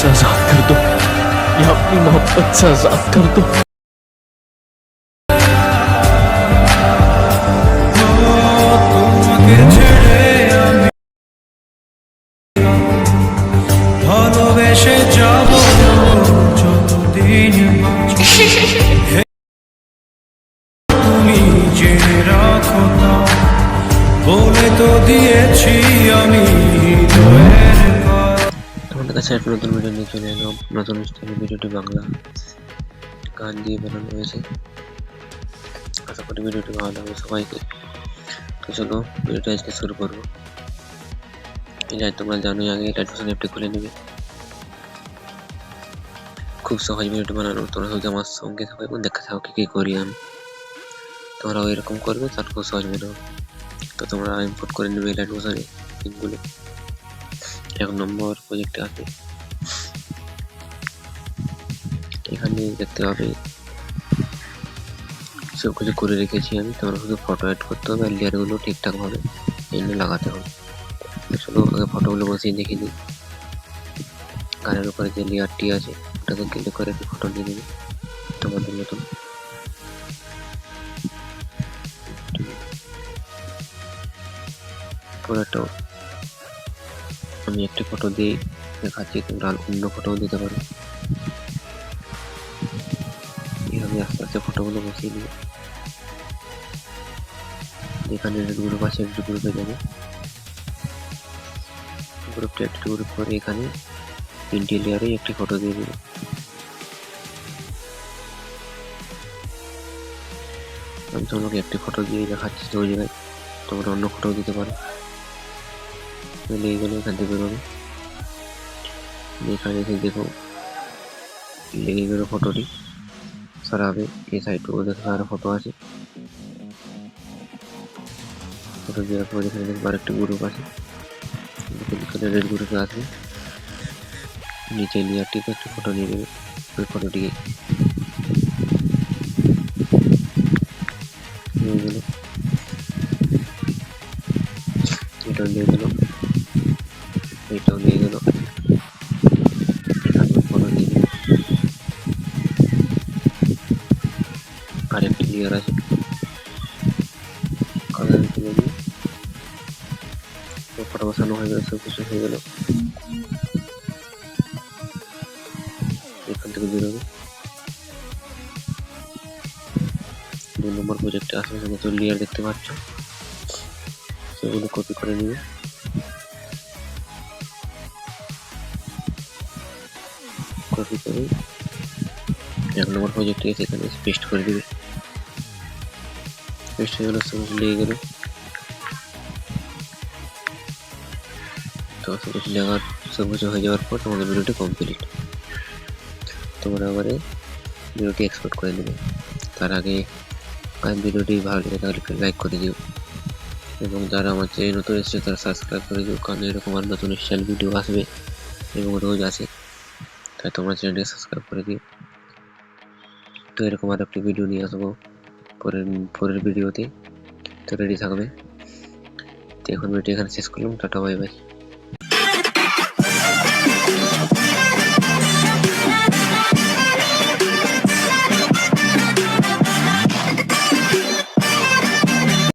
से आजाद कर दो या अपनी मोहब्बत से आजाद कर दो। ভালোবেসে যাব যতদিন তুমি জেনে রাখো না বলে তো দিয়েছি আমি তোমাদের কাছে একটা নতুন ভিডিও নিয়ে চলে এলাম। নতুন স্টাইলের ভিডিওটি বাংলা গান দিয়ে বানানো হয়েছে। আশা করি ভিডিওটি ভালো লাগবে সবাইকে। তো চলো ভিডিওটা আজকে শুরু করবো। এই লাইট তোমরা জানোই, আগে লাইট মোশন অ্যাপটি খুলে নেবে। খুব সহজ ভিডিওটি বানানো, তোমরা শুধু আমার সঙ্গে থাকো এবং দেখা থাকো কি করি আমি। তোমরাও এরকম করবে, তার খুব সহজ মনে হবে। তো তোমরা ইম্পোর্ট করে নেবে লাইট মোশনে পিনগুলো। 1 নম্বর প্রজেক্টে আছে, এখানে দেখতে পাবে সব কিছু করে রেখেছি আমি। তোমরা শুধু ফটো অ্যাড করতে হবে আর লেয়ারগুলো ঠিকঠাক ভাবে এনে লাগাতে হবে। চলো আগে ফটোগুলো বসিয়ে দেখে নিই। গানের উপরে যে লেয়ারটি আছে ওটাকে ক্লিক করে একটি ফটো নিয়ে নেবে তোমাদের মতন। পুরোটাও আমি একটি ফটো দিয়ে দেখাচ্ছি, তোমরা অন্য ফটোও দিতে পারো। এইভাবে আস্তে আস্তে ফটোগুলো বসিয়ে নিয়ে এখানে গ্রুপ আছে, একটি গ্রুপে যাবে। গ্রুপটা একটি গ্রুপ করে এখানে 3টি লেয়ারে একটি ফটো দিয়ে দেবে। আমি তোমাকে একটি ফটো দিয়ে দেখাচ্ছি, ওই জায়গায় তোমরা অন্য ফটো দিতে পারো। এইগুলো এখান থেকে বেরোবে, এখানে এসে দেখো লেগে গেল ফটোটি সরাবে। এই সাইডটুকু দেখো আরো ফটো আছে, ফটো দেওয়ার পর এখানে দেখবো আরেকটি গ্রুপ আছে, রেড গ্রুপে আসবে। নিচে লেয়ারটিতে একটি ফটো নিয়ে নেবে, ওই ফটোটিকে নিয়ে গেল, এটাও নিয়ে গেল, এটাও নিয়ে গেল, এখানে ফটো নিয়ে গেল। আরেকটি লেয়ার আছে কালার দিয়ে দিয়ে ফটো বসানো হয়ে গেল, সব কিছু হয়ে গেল। এখান থেকে বেরোবে 2 নম্বর প্রজেক্টে আসবে। সমস্ত লেয়ার দেখতে পাচ্ছ, সেগুলো কপি করে নিবে। কপি করে 1 নম্বর প্রজেক্টে এসে এখানে পেস্ট করে দিবে। পেস্ট হয়ে গেল, সব লেগে গেল। তো সব কিছু লেগার সব কিছু হয়ে যাওয়ার পর তোমাদের ভিডিওটি কমপ্লিট। তোমরা এবারে ভিডিওটি এক্সপোর্ট করে নেবে। তার আগে ভিডিওটি ভালো লাগে তাহলে লাইক করে দিও, এবং যারা আমার চ্যানেল নতুন এসেছে তারা সাবস্ক্রাইব করে দিও, কারণ এরকম আর নতুন স্টাইল ভিডিও আসবে এবং রোজ আসে, তাই তোমরা চ্যানেলটি সাবস্ক্রাইব করে দিও। তো এরকম আর একটি ভিডিও নিয়ে আসবো পরের ভিডিওতে, তো রেডি থাকবে। তো এখন ভিডিও এখানে শেষ করলাম, টাটা বাই বাই।